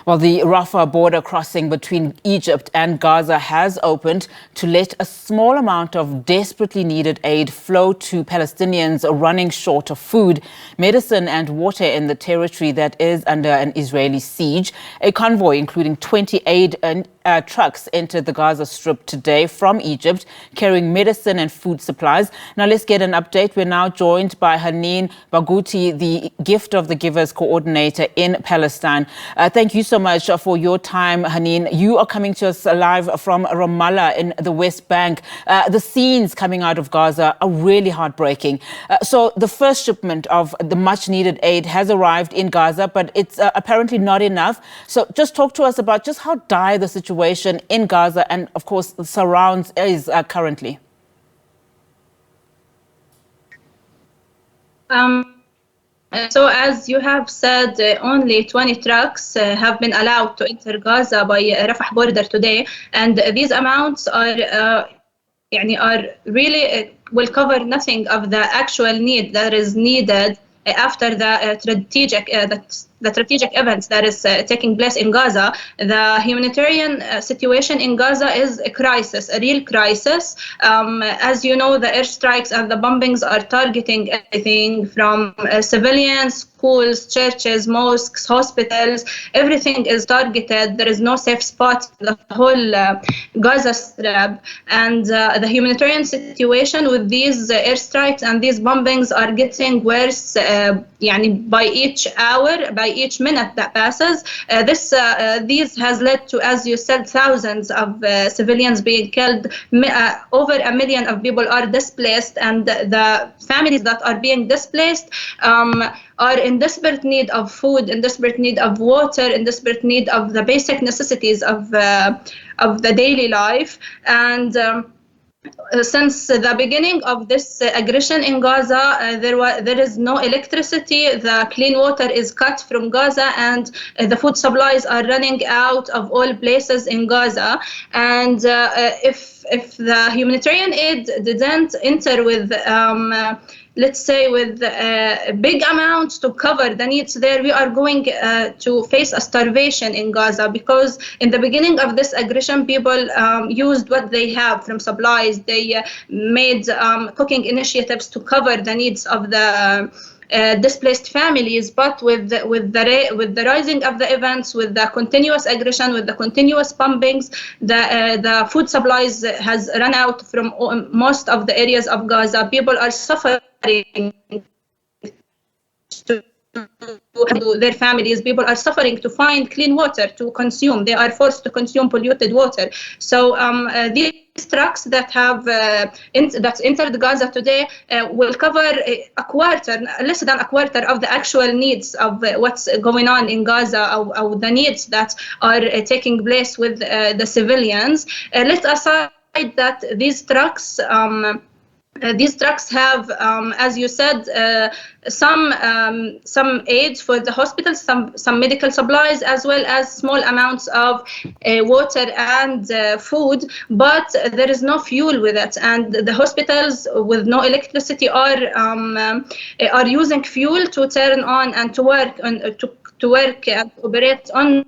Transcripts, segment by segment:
Well, the Rafah border crossing between Egypt and Gaza has opened to let a small amount of desperately needed aid flow to Palestinians running short of food, medicine and water in the territory that is under an Israeli siege. A convoy including 20 aid trucks entered the Gaza Strip today from Egypt, carrying medicine and food supplies. Now let's get an update. We're now joined by Hanin Barghouti, the Gift of the Givers coordinator in Palestine. Thank you so much for your time, Hanin. You are coming to us live from Ramallah in the West Bank. The scenes coming out of Gaza are really heartbreaking. So the first shipment of the much needed aid has arrived in Gaza, but it's apparently not enough. So just talk to us about just how dire the situation in Gaza and, of course, the surrounds is currently. So as you have said, only 20 trucks have been allowed to enter Gaza by Rafah border today, and these amounts are really will cover nothing of the actual need that is needed after the strategic events that is taking place in Gaza. The humanitarian situation in Gaza is a crisis, a real crisis. As you know, the airstrikes and the bombings are targeting everything from civilians, schools, churches, mosques, hospitals. Everything is targeted. There is no safe spot in the whole Gaza Strip. And the humanitarian situation with these airstrikes and these bombings are getting worse by each hour, by each minute that passes. These has led to, as you said, thousands of civilians being killed. Over 1 million of people are displaced, and the families that are being displaced are in desperate need of food, in desperate need of water, in desperate need of the basic necessities of the daily life. And since the beginning of this aggression in Gaza, there is no electricity. The clean water is cut from Gaza, and the food supplies are running out of all places in Gaza. And if the humanitarian aid didn't enter with let's say with big amounts to cover the needs there, we are going to face a starvation in Gaza, because in the beginning of this aggression, people used what they have from supplies. They made cooking initiatives to cover the needs of the displaced families, but with the rising of the events, with the continuous aggression, with the continuous bombings, the food supplies has run out from most of the areas of Gaza. People are suffering to their families. People are suffering to find clean water to consume. They are forced to consume polluted water. So these trucks that have that's entered Gaza today will cover less than a quarter of the actual needs of what's going on in Gaza, or the needs that are taking place with the civilians. Let aside that these trucks have, as you said, some aids for the hospitals, some medical supplies, as well as small amounts of water and food, but there is no fuel with it. And the hospitals with no electricity are using fuel to turn on and to work and to operate on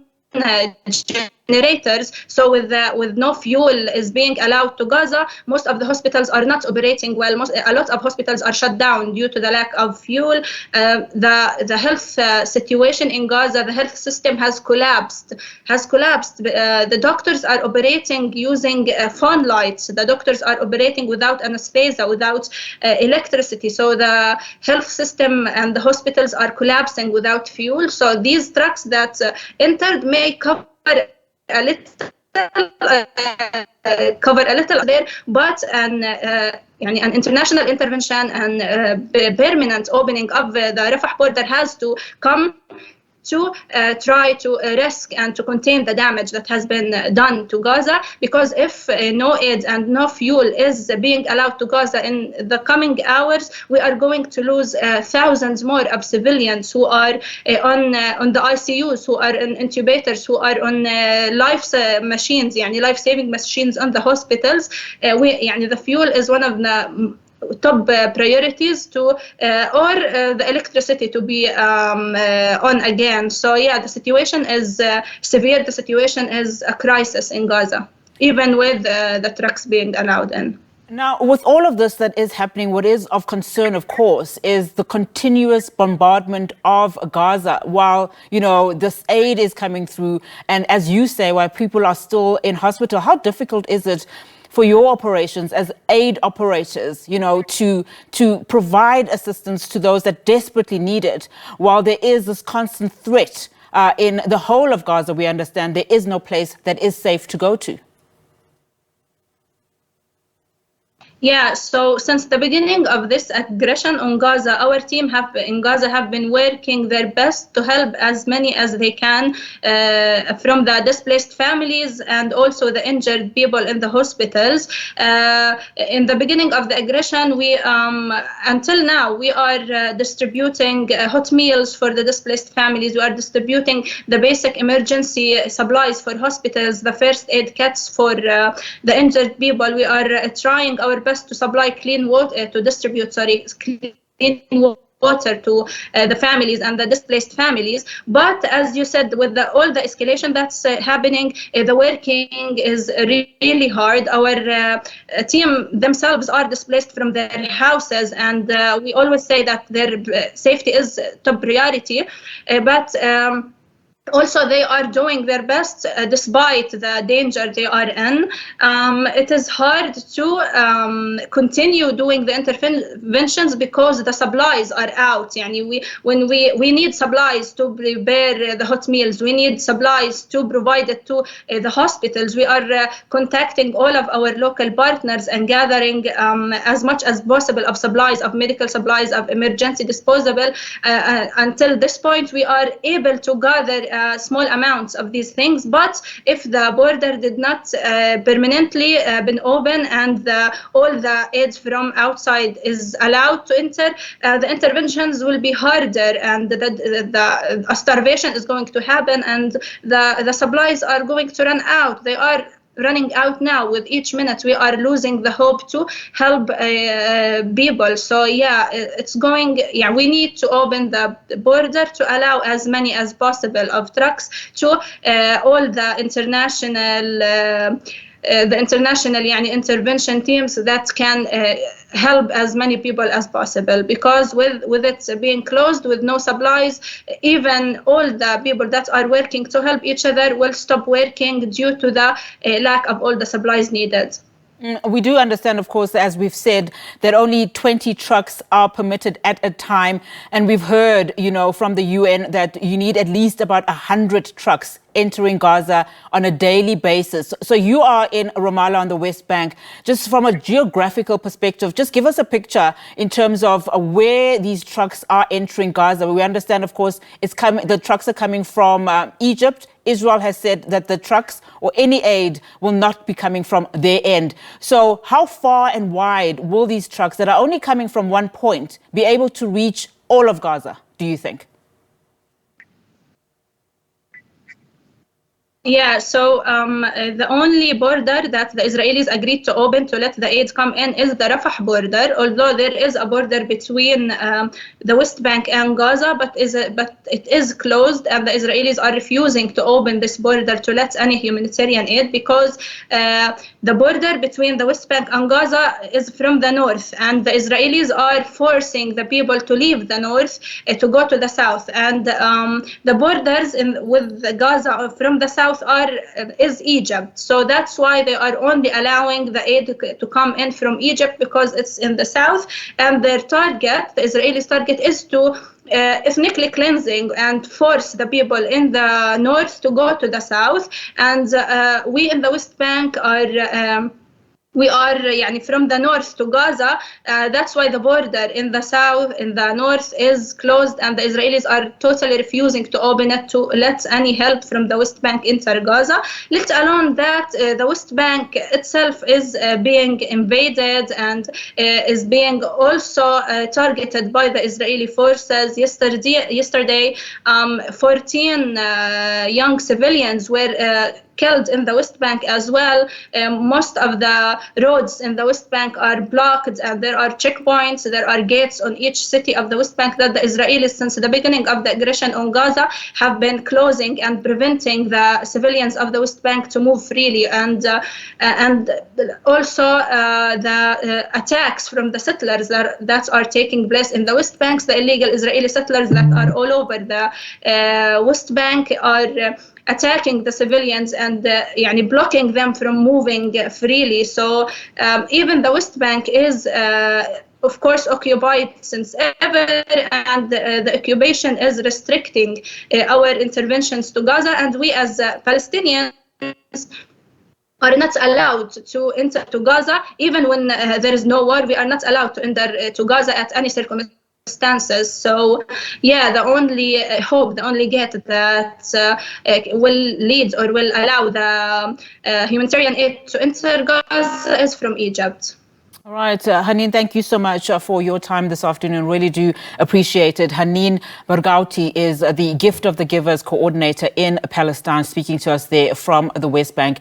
generators. So with no fuel is being allowed to Gaza, most of the hospitals are not operating well. A lot of hospitals are shut down due to the lack of fuel. The health situation in Gaza, the health system has collapsed. The doctors are operating using phone lights. The doctors are operating without anesthesia, without electricity. So the health system and the hospitals are collapsing without fuel. So these trucks that entered may cover a little there, but an international intervention and permanent opening of the Rafah border has to come to try to risk and to contain the damage that has been done to Gaza, because if no aid and no fuel is being allowed to Gaza in the coming hours, we are going to lose thousands more of civilians who are on the ICUs, who are in incubators, who are on life-saving machines on the hospitals. The fuel is one of the top priorities to or the electricity to be on again. So yeah, the situation is severe. The situation is a crisis in Gaza, even with the trucks being allowed in. Now, with all of this that is happening, what is of concern, of course, is the continuous bombardment of Gaza while, this aid is coming through. And as you say, while people are still in hospital, how difficult is it for your operations as aid operators, to provide assistance to those that desperately need it, while there is this constant threat in the whole of Gaza? We understand there is no place that is safe to go to. Yeah, so since the beginning of this aggression on Gaza, our team in Gaza have been working their best to help as many as they can from the displaced families and also the injured people in the hospitals. In the beginning of the aggression, until now, we are distributing hot meals for the displaced families. We are distributing the basic emergency supplies for hospitals, the first aid kits for the injured people. We are trying our best to supply clean water, to distribute, clean water to the families and the displaced families. But as you said, with all the escalation that's happening, the working is really hard. Our team themselves are displaced from their houses, and we always say that their safety is top priority. But also, they are doing their best despite the danger they are in. It is hard to continue doing the interventions because the supplies are out. We need supplies to prepare the hot meals. We need supplies to provide it to the hospitals. We are contacting all of our local partners and gathering as much as possible of supplies, of medical supplies, of emergency disposable. Until this point, we are able to gather small amounts of these things, but if the border did not permanently been open and all the aid from outside is allowed to enter, the interventions will be harder, and the starvation is going to happen, and the supplies are going to run out. They are running out now. With each minute, we are losing the hope to help people. So yeah, we need to open the border to allow as many as possible of trucks to all the international intervention teams that can help as many people as possible, because with it being closed with no supplies, even all the people that are working to help each other will stop working due to the lack of all the supplies needed. We do understand, of course, as we've said, that only 20 trucks are permitted at a time. And we've heard, from the UN that you need at least about 100 trucks entering Gaza on a daily basis. So you are in Ramallah on the West Bank. Just from a geographical perspective, just give us a picture in terms of where these trucks are entering Gaza. We understand, of course, the trucks are coming from Egypt. Israel has said that the trucks or any aid will not be coming from their end. So how far and wide will these trucks that are only coming from one point be able to reach all of Gaza, do you think? Yeah, so the only border that the Israelis agreed to open to let the aid come in is the Rafah border, although there is a border between the West Bank and Gaza, but it is closed, and the Israelis are refusing to open this border to let any humanitarian aid, because the border between the West Bank and Gaza is from the north, and the Israelis are forcing the people to leave the north to go to the south, and the borders with Gaza from the south is Egypt. So that's why they are only allowing the aid to come in from Egypt, because it's in the south, and their target, the Israelis' target, is to ethnically cleansing and force the people in the north to go to the south. And we in the West Bank are from the north to Gaza. That's why the border in the south, in the north, is closed, and the Israelis are totally refusing to open it to let any help from the West Bank enter Gaza, let alone that the West Bank itself is being invaded and is being also targeted by the Israeli forces. Yesterday, 14 young civilians were killed in the West Bank as well. Most of the roads in the West Bank are blocked, and there are checkpoints, there are gates on each city of the West Bank that the Israelis, since the beginning of the aggression on Gaza, have been closing and preventing the civilians of the West Bank to move freely. And also the attacks from the settlers that are taking place in the West Bank, the illegal Israeli settlers that are all over the West Bank are attacking the civilians and blocking them from moving freely. So even the West Bank is of course occupied since ever, and the occupation is restricting our interventions to Gaza, and we as Palestinians are not allowed to enter to Gaza. Even when there is no war, we are not allowed to enter to Gaza at any circumstances. So yeah, the only hope, the only gate that will lead or will allow the humanitarian aid to enter Gaza is from Egypt. All right, Hanin, thank you so much for your time this afternoon. Really do appreciate it. Hanin Barghouti is the Gift of the Givers coordinator in Palestine, speaking to us there from the West Bank.